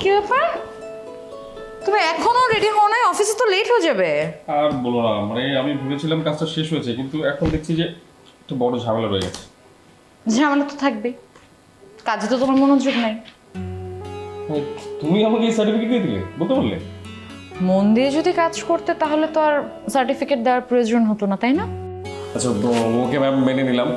কি ব্যাপার, তুমি এখনো রেডি হও নাই? অফিসে তো লেট হয়ে যাবে। আর বলো না, মানে আমি ভেবেছিলাম কাজটা শেষ হয়েছে, কিন্তু এখন দেখছি যে একটু বড় ঝামেলা রয়ে গেছে। ঝামেলা তো থাকবেই, কাজে তো তোমার মনোযোগ নাই। মানে তুমি আমাকে এই সার্টিফিকেট দিয়ে দিলে, বলতে পারলে? মন দিয়ে যদি কাজ করতে তাহলে তো আর সার্টিফিকেট দেওয়ার প্রয়োজন হতো না, তাই না? আচ্ছা, ওকে ম্যাম, মেনে নিলাম।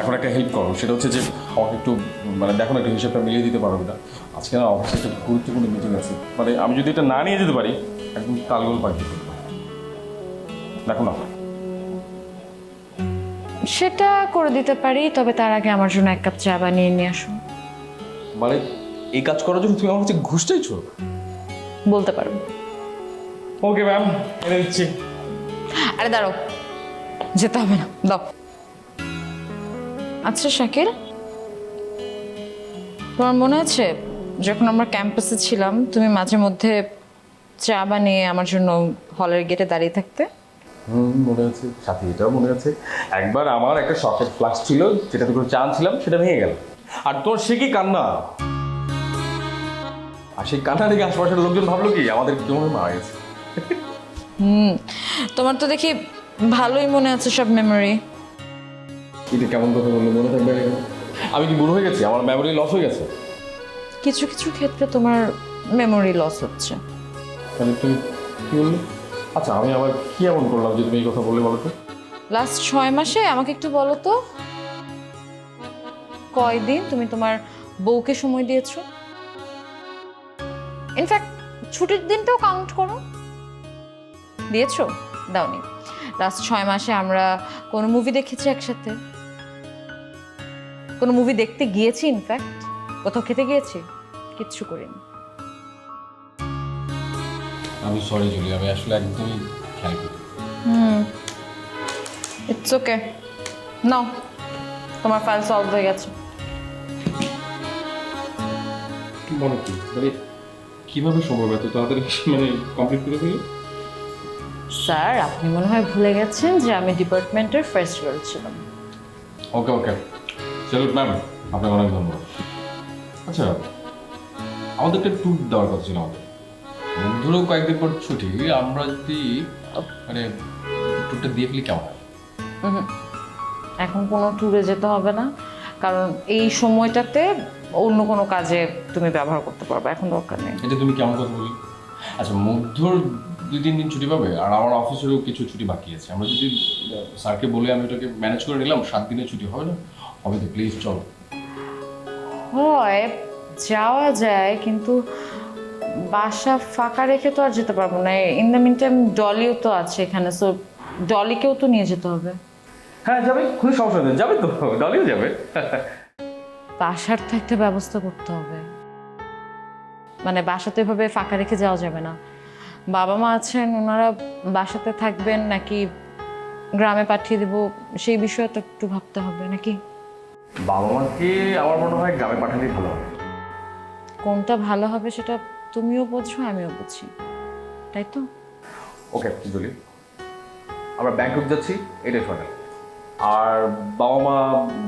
এখন একটা হেল্প করো, সেটা হচ্ছে যে আমাকে একটু মানে দেখো না, একটু হিসাবটা মিলিয়ে দিতে পারো কিনা। আজকে না অফিসে একটা গুরুত্বপূর্ণ মিটিং আছে, মানে আমি যদি এটা না নিয়ে যেতে পারি একদম তালগোল পাঠিয়ে দেবো। দেখো না। সেটা করে দিতে পারি, তবে তার আগে আমার জন্য এক কাপ চা বানিয়ে নিয়ে আসো। মানে এই কাজ করার জন্য তুমি আমার কাছে ঘুষ চাইছো? বলতে পারো। ওকে ম্যাম, এনে দিচ্ছি। আরে দাঁড়াও, যেতে হবে না, দাও। আচ্ছা শাকিল, তোমার মনে আছে যখন আমরা ক্যাম্পাসে ছিলাম তুমি মাঝে মধ্যে চা বানিয়ে আমার জন্য হলের গেটে দাঁড়িয়ে থাকতে? মনে আছে, সাথে এটাও মনে আছে। একবার আমার একটা শখের ফ্লাক্স ছিল, যেটাতে করে চা ছিলাম, সেটা ভেঙে গেল। আর তোর সে কি কান্না! আর সেই কান্না দেখে আশেপাশের লোকজন ভাবলো কি আমাদের কেউ মারা গেছে। তোমার তো দেখি ভালোই মনে আছে সব মেমোরি। এটা কেমন কথা বললো, মনে থাকবে না কেন? আমি কি বুড়ো হয়ে গেছি? আমার মেমোরি লস হয়ে গেছে? কিছু কিছু ক্ষেত্রে তোমার মেমোরি লস হচ্ছে। তাহলে তুমি কি বললে? আচ্ছা, আমি আবার কি এমন করলাম যে তুমি এই কথা বললে, বলো তো? লাস্ট 6 মাসে আমাকে একটু বলো তো, কয়দিন তুমি তোমার বউকে সময় দিয়েছো? ইনফ্যাক্ট ছুটির দিনটাও কাউন্ট করো। দিয়েছো? দাওনি। লাস্ট 6 মাসে আমরা কোনো মুভি দেখেছি একসাথে? কোনো মুভি দেখতে গিয়েছি? ইনফ্যাক্ট কোথাও খেতে গিয়েছি? কিচ্ছু করিনি। আমি সরি জুলি, আমি আসলে একদমই খেয়াল করি। ইটস ওকে, নাও তোমার ফাইল সলভ হয়ে গেছে। বলো কি, মানে কিভাবে সম্ভব এত তাড়াতাড়ি মানে কমপ্লিট করে ফেলি? স্যার, আপনি মনে হয় ভুলে গেছেন যে আমি ডিপার্টমেন্টের ফার্স্ট গার্ল ছিলাম। ওকে ওকে, স্যালুট ম্যাম, আপনাকে অনেক ধন্যবাদ। আচ্ছা, আমাদের একটা ট্যুর দেওয়ার কথা ছিল আমাদের। বন্ধুরও কয়েকদিন পর ছুটি, আমরা যদি মানে ট্যুরটা দিয়ে ফেলি কেমন হয়? এখন কোনো ট্যুরে যেতে হবে না, কারণ এই সময়টাতে অন্য কোনো কাজে তুমি ব্যবহার করতে পারবে, এখন দরকার নেই। এটা তুমি কেমন কথা বললে? আচ্ছা, মধ্যর 2-3 দিন ছুটি পাবে, আর আমার অফিসেরও কিছু ছুটি বাকি আছে। আমরা যদি স্যারকে বলে আমি ওটাকে ম্যানেজ করে নিলাম, 7 দিনের ছুটি হবে না? হবে তো, প্লিজ চলো। হয়, যাওয়া যায়, কিন্তু বাসা ফাঁকা রেখে তো আর যেতে পারবো না। ইন দ্য মিন টাইম ডলিও তো আছে এখানে, সো ডলিকেও তো নিয়ে যেতে হবে। হ্যাঁ যাবে, কোনো সমস্যা নেই, যাবে তো, ডলিও যাবে। বাসার তো একটা ব্যবস্থা করতে হবে, মানে বাসাতে এভাবে ফাঁকা রেখে যাওয়া যাবে না। বাবা মা আছেন, ওনারা বাসাতে থাকবেন নাকি গ্রামে পাঠিয়ে দেবো, সেই বিষয়ে তো একটু ভাবতে হবে নাকি। বাবা মাকে আমার মনে হয় গ্রামে পাঠালেই ভালো হবে। কোনটা ভালো হবে সেটা তুমিও বোঝো, আমিও বুঝি, তাই তো? ওকে জুলি, আমরা ব্যাংকক যাচ্ছি, এটাই ফাইনাল। আর বাবা মা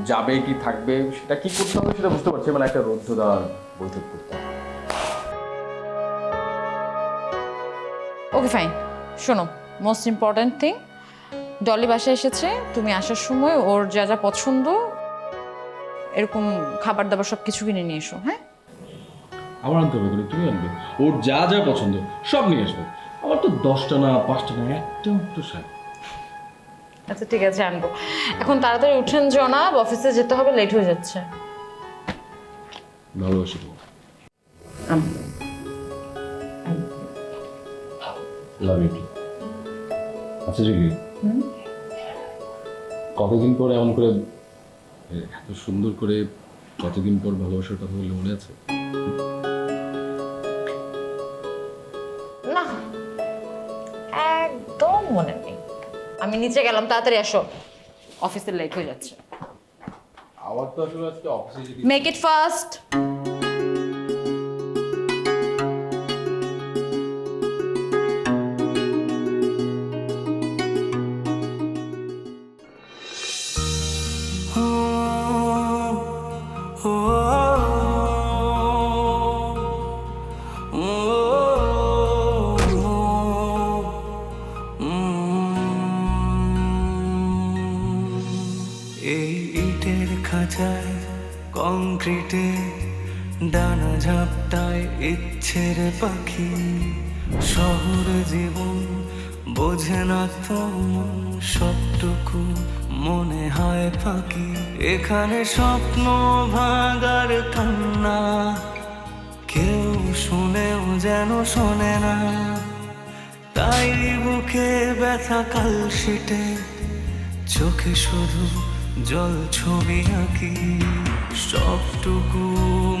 যাবে কি থাকবে সেটা কি করতে হবে সেটা বুঝতে পারছি, মানে একটা রুদ্ধদ্বার বৈঠক করতে হবে। ওকে ফাইন, শোনো, মোস্ট ইম্পর্ট্যান্ট থিং, ডলি বাসায় এসেছে, তুমি আসার সময় ওর যা যা পছন্দ এরকম খাবার দাবার সব কিছু কিনে নিয়ে এসো। হ্যাঁ, আমার আনতে হবে, তুমি আনবে। ওর যা যা পছন্দ সব নিয়ে আসবে। আমার তো 10টা না 5টা না, একটা মাত্র শাক। আচ্ছা ঠিক আছে, আনবো। এখন তাড়াতাড়ি উঠেন জনাব, অফিসে যেতে হবে, লেট হয়ে যাচ্ছে। ভালোবাসি তোমার। Love you. আচ্ছা জুলি, কতদিন পর এমন করে এত সুন্দর করে কতদিন পর ভালোবাসার কথা বললে, মনে আছে? না, একদম মনে নেই। আমি নিচে গেলাম, তাড়াতাড়ি আসো, অফিসে লেট হয়ে যাচ্ছে। আমার তো আসলে আজকে অফিসে যেতে মেক ইট ফাস্ট। ঝাপটায় ইচ্ছের পাখি, শহরে জীবন বোঝে না তো মন, সবটুকু মনে হয় ফাঁকি। এখানে স্বপ্ন ভাঙার কান্না কেউ শুনেও যেন শোনে না, তাই বুকে ব্যথা কালশিটে, চোখে শুধু জল ছবি আঁকি। সবটুকু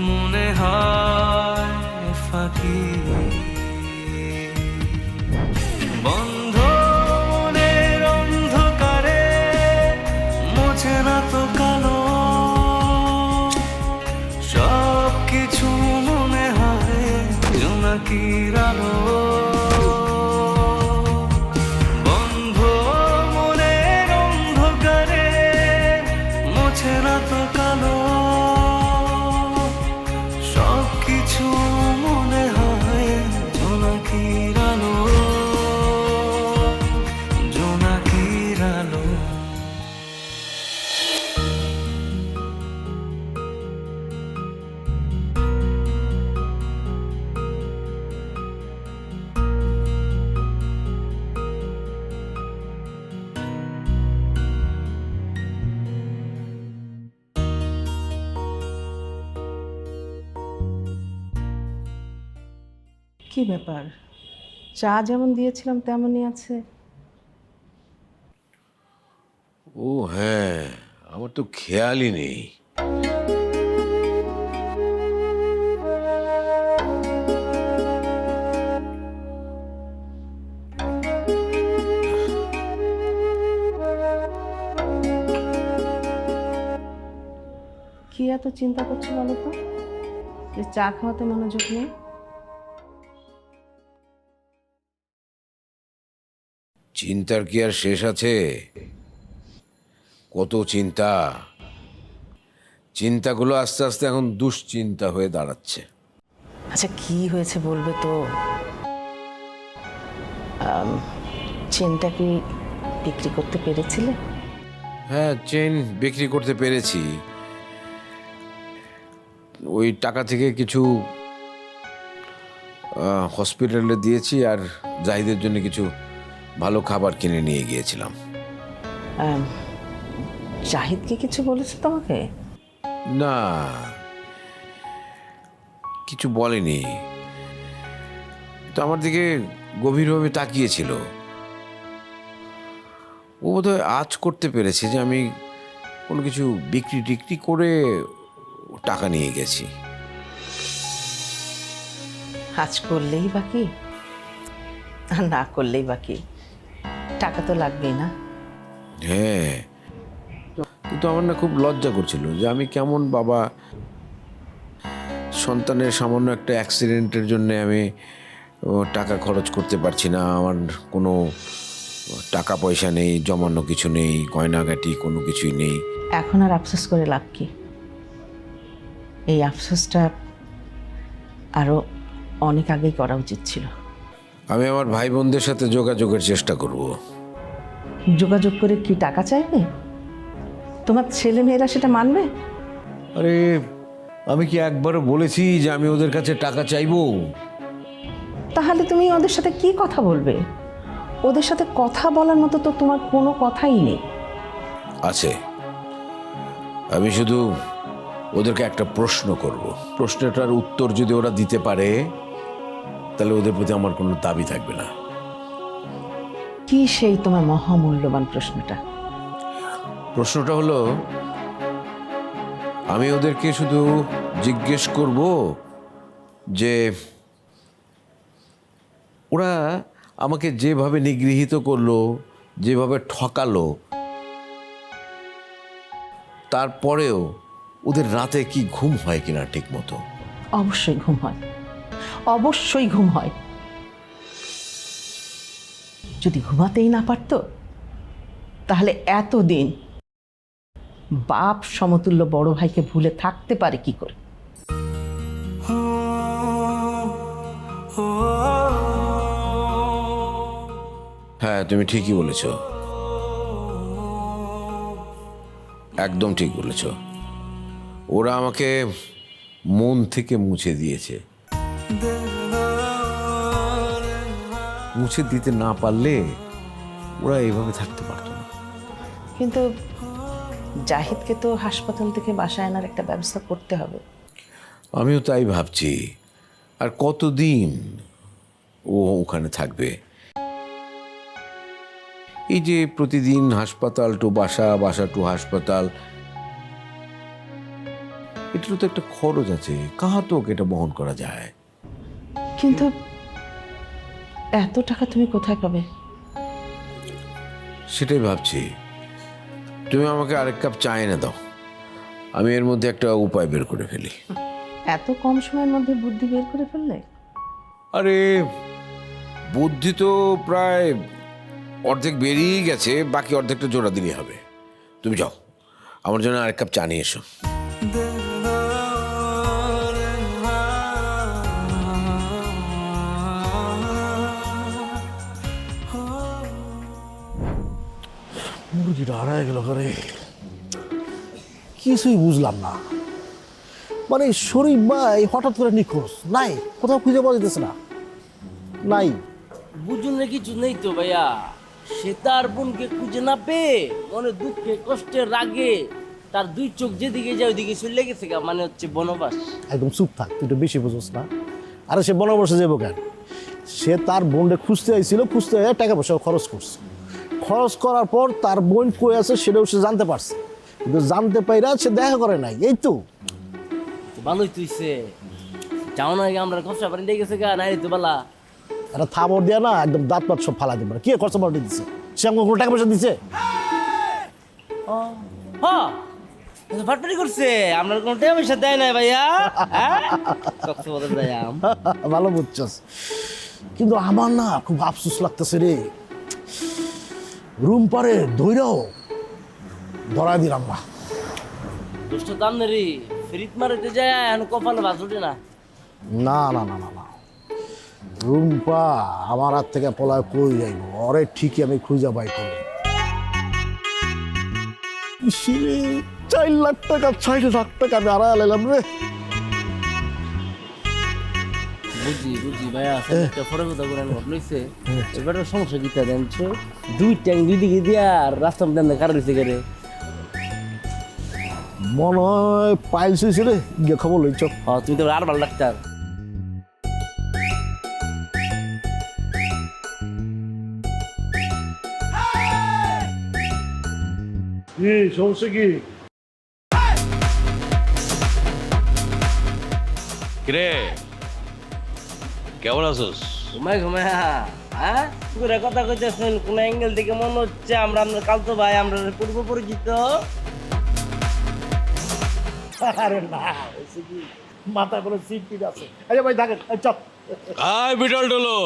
মনে হয় ফাঁকি। বন্ধ মনের অন্ধকারে মোছে না তো কালো, সব কিছু মনে হয় জোনাকির আলো। বন্ধ মনের অন্ধকারে মোছে না তো কালো, সব কিছু মনে হয় জোনাকির আলো, জোনাকির আলো। কি ব্যাপার, চা যেমন দিয়েছিলাম তেমনই আছে? ও হ্যাঁ, আমার তো খেয়ালই নেই। কি এত চিন্তা করছো বলো তো, যে চা খাওয়াতে মনোযোগ নেই? চিন্তার কি আর শেষ আছে? কত চিন্তা, চিন্তাগুলো আস্তে আস্তে এখন দুশ্চিন্তা হয়ে দাঁড়াচ্ছে। আচ্ছা কি হয়েছে বলবে তো? চেনটা কি বিক্রি করতে পেরেছিলে? হ্যাঁ, চেন বিক্রি করতে পেরেছি। ওই টাকা থেকে কিছু হসপিটালে দিয়েছি, আর জাহিদের জন্য কিছু ভালো খাবার কিনে নিয়ে গিয়েছিলাম। জাহিদকে কিছু বলেছে তোমাকে? না, কিছু বলেনি। তো আমার দিকে গভীরভাবে তাকিয়েছিল। ও বোধহয় আজ করতে পেরেছে যে আমি কোনো কিছু বিক্রি টিক্রি করে টাকা নিয়ে গেছি। আজ করলেই বাকি, আর না করলেই বাকি। টাকা তো লাগবেই না? হ্যাঁ, কিন্তু আমার না খুব লজ্জা করছিল যে আমি কেমন বাবা। সন্তানের সামান্য একটা অ্যাক্সিডেন্টের জন্য আমি টাকা খরচ করতে পারছি না। আমার কোনো টাকা পয়সা নেই, জমানো কিছু নেই, গয়নাগাটি কোনো কিছুই নেই। এখন আর আফসোস করে লাভ কি? এই আফসোসটা আরো অনেক আগেই করা উচিত ছিল। আমি আমার ভাই বোনদের সাথে যোগাযোগের চেষ্টা করব। যোগাযোগ করে কি টাকা চাইবে? তোমার ছেলে মেয়েরা সেটা মানবে? আরে, আমি কি একবারও বলেছি যে আমি ওদের কাছে টাকা চাইবো? তাহলে তুমি ওদের সাথে কি কথা বলবে? ওদের সাথে কথা বলার মতো তো তোমার কোনো কথাই নেই। আছে, আমি শুধু ওদেরকে একটা প্রশ্ন করব। প্রশ্নটার উত্তর যদি ওরা দিতে পারে তাহলে ওদের প্রতি আমার কোনো দাবি থাকবে না। কি সেই তোমার মহামূল্যবান প্রশ্নটা? প্রশ্নটা হলো, আমি ওদেরকে শুধু জিজ্ঞেস করব যে ওরা আমাকে যেভাবে নিগৃহীত করলো, যেভাবে ঠকালো, তারপরেও ওদের রাতে কি ঘুম হয় কিনা ঠিক মতো। অবশ্যই ঘুম হয়, অবশ্যই ঘুম হয়। যদি ঘুমাতেই না পারতো তাহলে এতদিন বাপ সমতুল্য বড় ভাইকে ভুলে থাকতে পারে কি করে? হ্যাঁ, তুমি ঠিকই বলেছ, একদম ঠিক বলেছ। ওরা আমাকে মন থেকে মুছে দিয়েছে। মুছে দিতে না পারলে ওরা এইভাবে থাকতে পারতো না। কিন্তু জাহিদকে তো হাসপাতাল থেকে বাসায় আনার একটা ব্যবস্থা করতে হবে। আমিও তাই ভাবছি। আর কতদিন ও ওখানে থাকবে? এই যে প্রতিদিন হাসপাতাল টু বাসা, বাসা টু হাসপাতাল, এটারও তো একটা খরচ আছে। কাহা তো ওকে এটা বহন করা যায়? কিন্তু এত টাকা তুমি কোথায় পাবে? সেটাই ভাবছি। তুমি আমাকে আরেক কাপ চা এনে দাও, আমি এর মধ্যে একটা উপায় বের করে ফেলি। এত কম সময়ের মধ্যে বুদ্ধি বের করে ফেললে? আরে বুদ্ধি তো প্রায় অর্ধেক বেরিয়ে গেছে, বাকি অর্ধেকটা জোড়া দিলেই হবে। তুমি যাও, আমার জন্য আরেক কাপ চা নিয়ে এসো। মুরগিটা হারায় গেল করে, কিছুই বুঝলাম না। মানে শরীফ ভাই হঠাৎ করে নিখোঁজ, নাই কোথাও খুঁজে পাওয়া যেতেছে না, নাই। বুঝুন না কিছু নেই তো ভাইয়া, সে তার বোনকে খুঁজে না পেয়ে মনে দুঃখে কষ্টে রাগে তার দুই চোখ যেদিকে যায় ওইদিকে চলে গেছে গা, মানে হচ্ছে বনবাস। একদম চুপ থাক, তুই একটু বেশি বুঝোস না। আরে সে বনবাসে যাবো কেন? সে তার বোনকে খুঁজতে আইছিল, খুঁজতে টাকা পয়সা খরচ করছে। খরচ করার পর তার বোন কই আছে সেটাও সে জানতে পারছে, কিন্তু জানতে পাইরা সে দেখা করে নাই। এই তো ভালোই তুইছে, যাও না আগে আমরা খরচা পানি দিয়ে গেছে গা, নাই তো বালা। একটা থাবর দেয়া না, একদম দাঁত পাত সব ফালা দিবে। কি খরচা পাল্টে দিচ্ছে? সে আমাকে কোনো টাকা পয়সা দিচ্ছে? হ্যাঁ ফাটফাটি করছে, আমরা কোনো টাকা পয়সা দেয় নাই ভাইয়া। হ্যাঁ কক্সবাজার যাইয়াম। ভালো বুঝছস, কিন্তু আমার না খুব আফসোস লাগতেছে রে। রুম পারে ধৈরাও ধরা দিলাম না। দুষ্ট দাম নেরি ফিরিত মারিতে যায় এখন কপালে বাজ ওঠে না। না না না না না, রুম্পা আমার হাত থেকে পলায় কই যাইব? অরে ঠিকই আমি খুঁজা বাই করি। 4 লাখ টাকা 6 লাখ টাকা আমি হারায় লাইলাম রে। বুঝি ভাইয়া, একটা ফরে কথা করে লইছে এবার সমস্যা কিতা জানছো, দুই ট্যাং দুই দিকে দিয়া আর রাস্তা মধ্যে কার রয়েছে গেলে মনে হয় পাইলস হয়েছে রে, গিয়ে খবর লইছ। হ্যাঁ তুমি তো আর ভালো ডাক্তার। কি সমস্যা কি? কিরে কেমন আছোস? ঘুমাই হ্যাঁ পুরো কথা কইতেছেন কোন অ্যাঙ্গেল থেকে মনে হচ্ছে আমরা আপনার কালতো ভাই, আমরা পূর্ব পরিচিত। আরে না, হয়েছে কি মাথা করে সিট পিট আছে। আরে ভাই দেখেন, চপ আয় বিটল ডলো,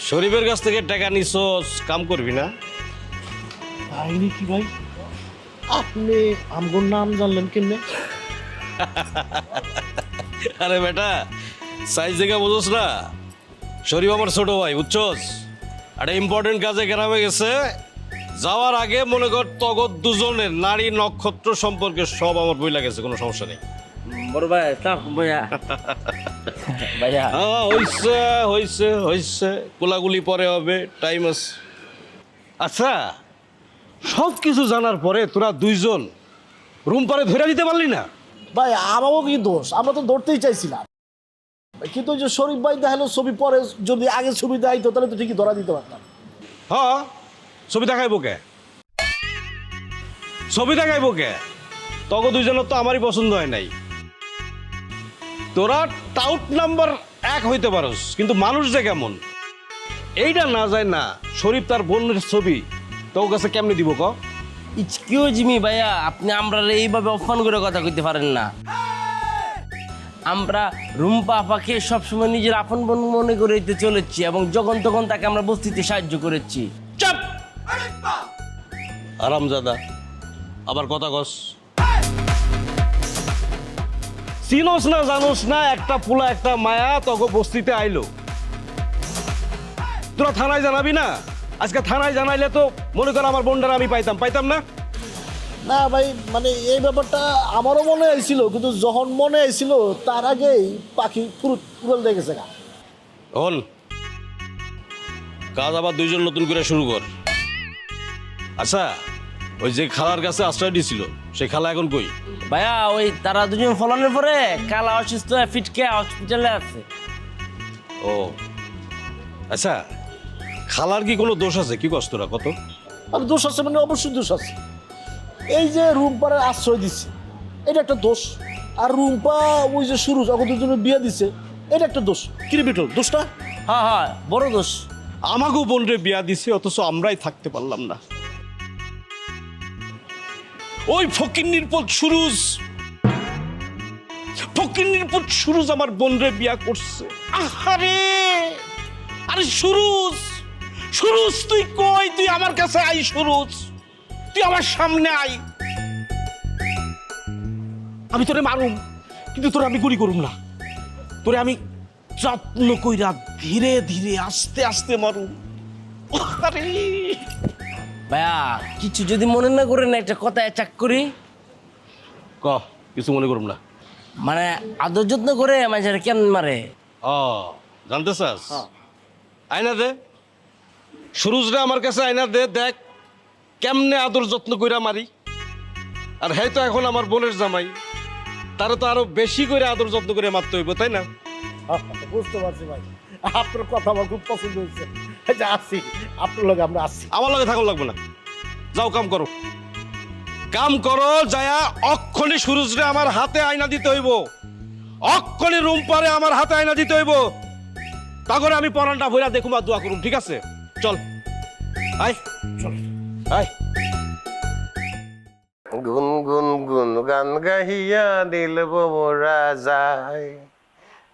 শরীফের কাছ থেকে টাকা নিছস, কাম করবি না? কাহিনী কি ভাই? আপনি আমগোর নাম জানলেন কেমনে? আরে বেটা সাইজ দেখে বুঝোস না, শরীফ আমার ছোট ভাই বুঝছস। একটা ইম্পর্টেন্ট কাজে গ্রামে গেছে, যাওয়ার আগে মনে কর তগত দুজনের নারী নক্ষত্র সম্পর্কে সব আমার বই লাগেছে, কোনো সমস্যা নেই। বড় ভাই তাপ ভাইয়া ভাইয়া হ্যাঁ হইছে হইছে হইছে, কোলাগুলি পরে হবে, টাইম আছে। আচ্ছা সব কিছু জানার পরে তোরা দুইজন রুম পারে ধরে দিতে পারলি না? ভাই আমারও কি দোষ? আমরা তো ধরতেই চাইছিলাম, কিন্তু ওই যে শরীফ ভাই দেখালো ছবি পরে, যদি আগে ছবি দেখাইতো তাহলে তো ঠিকই ধরা দিতে পারতাম। হ্যাঁ ছবি দেখাইবো কে? ছবি দেখাইবো কে? তখন দুইজনের তো আমারই পছন্দ হয় নাই। তোরা টাউট নাম্বার 1 হইতে পারোস, কিন্তু মানুষ যে কেমন এইটা না যায় না। শরীফ তার বোনের ছবি তোর কাছে কেমনে দিব ক? এক্সকিউজ মি ভাইয়া, আপনি আমরা এইভাবে অপমান করে কথা কইতে পারেন না। আমরা রুম্পা আপাকে সবসময় নিজের আপন বোন মনে করে চলেছি এবং যখন তখন তাকে আমরা বস্তিতে সাহায্য করেছি। চাপ আরামজাদা, আবার কথা কস। চিনোস না জানোস না, একটা পোলা একটা মায়া তখন বস্তিতে আইলো, তোরা থানায় জানাবি না? আজকে থানায় জানাইলে তো মনে কর আমার বোনটার আমি পাইতাম না। না ভাই মানে এই ব্যাপারটা আমারও মনে আইছিল, কিন্তু যখন মনে আইছিল তার আগেই পাখি উড়াল দিয়ে গেছে গা। হন কাজ আবার দুইজন নতুন করে শুরু কর। আচ্ছা ওই যে খালার কাছে আশ্রয় দিছিল সেই খালা এখন কই? ভাইয়া ওই তারা দুজন ফলানোর পরে কালা অসুস্থ হয়ে ফিটকে হসপিটালে আছে। ও আচ্ছা খালার কি কোনো দোষ আছে? কি কষ্ট কত? আর দোষ আছে মানে অবশ্যই দোষ আছে। এই যে রুম্পারে আশ্রয় দিচ্ছে এটা একটা দোষ, আর রুম্পা ওই যে শুরু যখন দুজনে বিয়ে দিছে এটা একটা দোষ। কিরে বিটল দোষটা? হ্যাঁ হ্যাঁ বড় দোষ। আমাকেও বোনরে বিয়া দিছে অথচ আমরাই থাকতে পারলাম না। ওই ফকিন্নির পুত সুরুজ আমার বোনরে বিয়া করছে। আরে আরে সুরুজ তুই কই? তুই আমার কাছে আই সুরুজ, তুই আমার সামনে আই। আমি তোরে মারুম কিন্তু তোরে আমি গুলি করুম না, তোরে আমি যত্ন কইরা ধীরে ধীরে আস্তে আস্তে মারুম। আরে ভাইয়া কিছু যদি মনে না করেন একটা কথা চাক করি। ক কিছু মনে করুম না। মানে আদর যত্ন করে মানুষের কেন মারে? ও জানতে চাস? আয়না দে সুরুজরা আমার কাছে, আয়না দে দেখ কেমনে আদর যত্ন কইরা মারি। আর হ্যাঁ তো এখন আমার বোনের জামাই, তারা তো আরো বেশি করে আদর যত্ন করে মারতে হইব, তাই না? বুঝতে পারছি ভাই, আপনার কথা আমার খুব পছন্দ হয়েছে। আচ্ছা আসছি, আপনার লগে আমরা আসছি। আমার লগে থাকুন লাগবে না, যাও কাম করো, কাম করো। যায়া অক্ষণে সুরুজরে আমার হাতে আয়না দিতে হইব, অক্ষণে রুম্পারে আমার হাতে আয়না দিতে হইব। তা করে আমি পরানটা ভইরা দেখুম আর দোয়া করুম, ঠিক আছে? চল আয়, চল আয়। গুন গুন গুন গান গাহিয়া দিল মোরা যায়,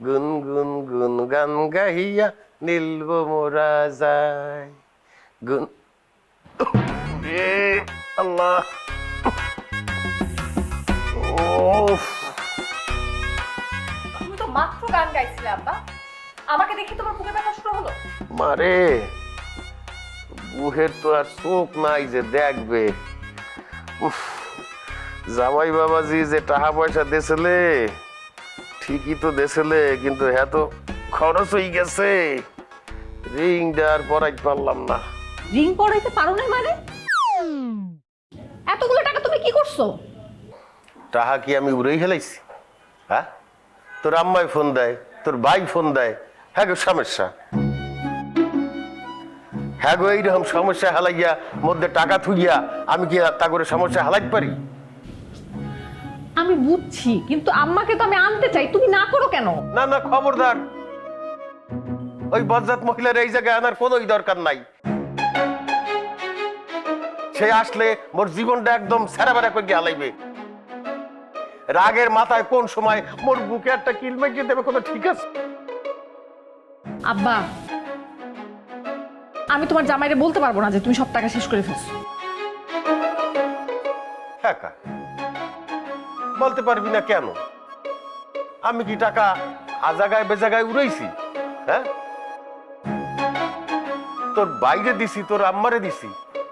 গুন গুন গুন গান গাহিয়া দিল মোরা যায়, গুন আল্লাহ। তুমি তো মাত্র গান গাইছিলে আব্বা, আমাকে দেখে তোমার বুকে ব্যথা শুরু হলো? মারে বুহের তো আর চোখ নাই যে দেখবে। উফ, জামাই বাবাজি যে টাকা পয়সা দেছিলে ঠিকই তো দেছিলে, কিন্তু হ্যাঁ তো খরচ হয়ে গেছে। রিংটা আর পরাইতে পারলাম না। রিং পরাইতে পারো না মানে? এতগুলো টাকা তুমি কি করছো? টাকা কি আমি উড়েই ফেলাইছি? হ্যাঁ, তোর আম্মাই ফোন দেয়, তোর ভাই ফোন দেয়, হ্যাঁ গো সমস্যা, হ্যাঁ গো এইরকম সমস্যা হালাইয়া মধ্যে টাকা থুইয়া আমি কি তা করে সমস্যা হালাইতে পারি? আমি বুঝছি, কিন্তু আম্মাকে তো আমি আনতে চাই, তুমি না করো কেন? না না খবরদার, ওই বজ্জাত মহিলার এই জায়গায় আনার কোনোই দরকার নাই। সে আসলে মোর জীবনটা একদম সেরাবেরা করে হালাইবে। রাগের মাথায় কোন সময় মোর বুকে একটা কিল মেঘে দেবে কোনো ঠিক আছে? আব্বা আমি তোমার জামাইরে বলতে পারবো না যে তুমি সব টাকা শেষ করে ফেলছো। হ্যাঁ কা বলতে পারবি না কেন? আমি কি টাকা আজাগায় বেজাগায় উড়াইছি? হ্যাঁ, তোর বাইরে দিছি, তোর আম্মারে দিছি,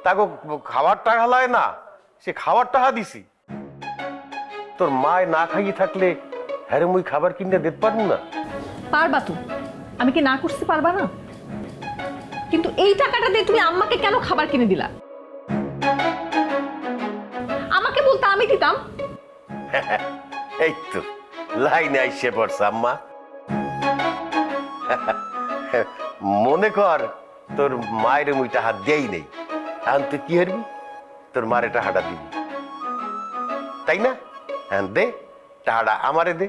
তাকে খাবার টাকা হালায় না, সে খাবার টাকা দিছি। তোর মায় না খাইয়ে থাকলে হ্যাঁ মুই খাবার কিনে দিতে পারবো না? পারবা তো, আমি কি না করতে পারবা না? কিন্তু এই টাকাটা দিয়ে তুমি আম্মাকে কেন খাবার কিনে দিলা? আমাকে বলতে আমি দিতাম। এই তো লাইনে আইসে পড়ছে আম্মা। মনে কর তোর মায়ের মুই টাকা দেই নেই, এখন তুই কি হারবি? তোর মারে টাকাটা দিবি, তাই না? হ্যাঁ দে টাকাটা আমারে দে।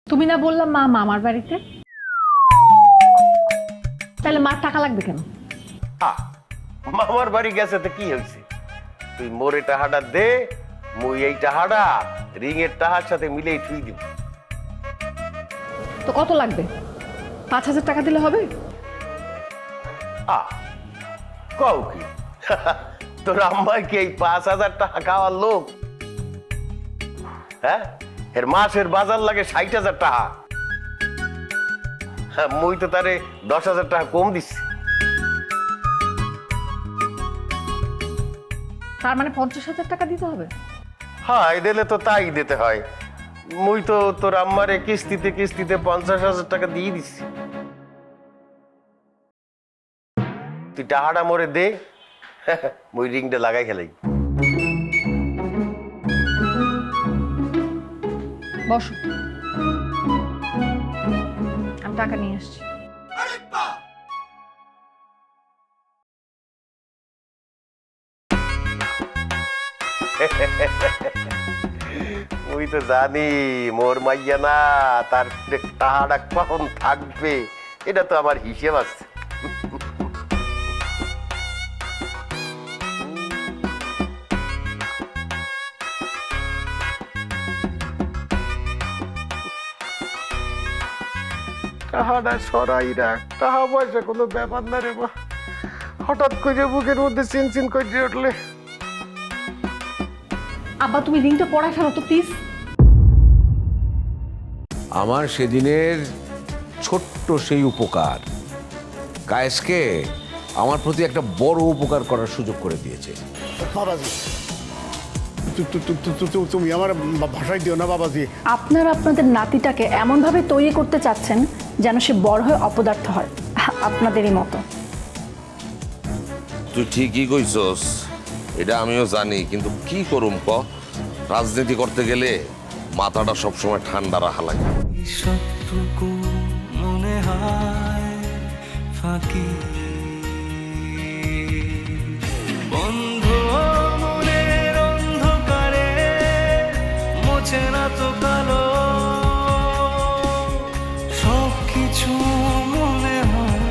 তুমি না বললাম মা মামার বাড়িতে, তাহলে মার টাকা লাগবে কেন? মামার বাড়ি গেছে তো কি হয়েছে? তুই মোরে টাকাটা দে, মুই এই টাকাটা রিং এর টাকার সাথে মিলেই থুই দিব। তো কত লাগবে? 5,000 টাকা দিলে হবে? কও কি? তোর আম্মা কি এই 5,000 টাকা খাওয়ার লোক? হ্যাঁ, এর মাসের বাজার লাগে 60,000 টাকা। মুই তো তারে 10,000 টাকা কম দিচ্ছি। তার মানে 50,000 টাকা দিতে হবে? হ্যাঁ দিলে তো তাই দিতে হয়। মুই তো তোর আম্মারে কিস্তিতে কিস্তিতে 50,000 টাকা দিয়ে দিছি। তুই টাকাটা মরে দে, মুই রিংটা লাগাই খেলাই। বসো, আমি টাকা নিয়ে আসছি। মুই তো জানি মোর মাইয়া না, তার টাকাটা কখন থাকবে এটা তো আমার হিসেব আছে। টাকাটা সরাই রাখ, টাকা পয়সা কোনো ব্যাপার না রে বা। হঠাৎ করে বুকের মধ্যে চিনচিন করে উঠলে। আব্বা তুমি রিংটা পরায় ফেলো তো প্লিজ। আমার সেদিনের ছোট্ট সেই উপকার কায়েসকে আমার প্রতি একটা বড় উপকার করার সুযোগ করে দিয়েছে। বাবাজি তুমি আমার ভাষায় দিও না বাবাজি। আপনারা আপনাদের নাতিটাকে এমনভাবে তৈরি করতে চাচ্ছেন যেন সে বড় হয়ে অপদার্থ হয়, আপনাদেরই মতো। তুই ঠিকই কইছস, এটা আমিও জানি, কিন্তু কি করুম ক, রাজনীতি করতে গেলে মাথাটা সবসময় ঠান্ডা রাখা লাগে। সবটুকু মনে হয় ফাঁকি, বন্ধ মনের অন্ধকারে মোছে না তো কালো, সব কিছু মনে হয়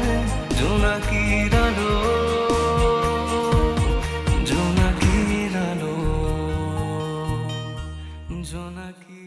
জোনাকির আলো, জোনাকির আলো, জোনাকি।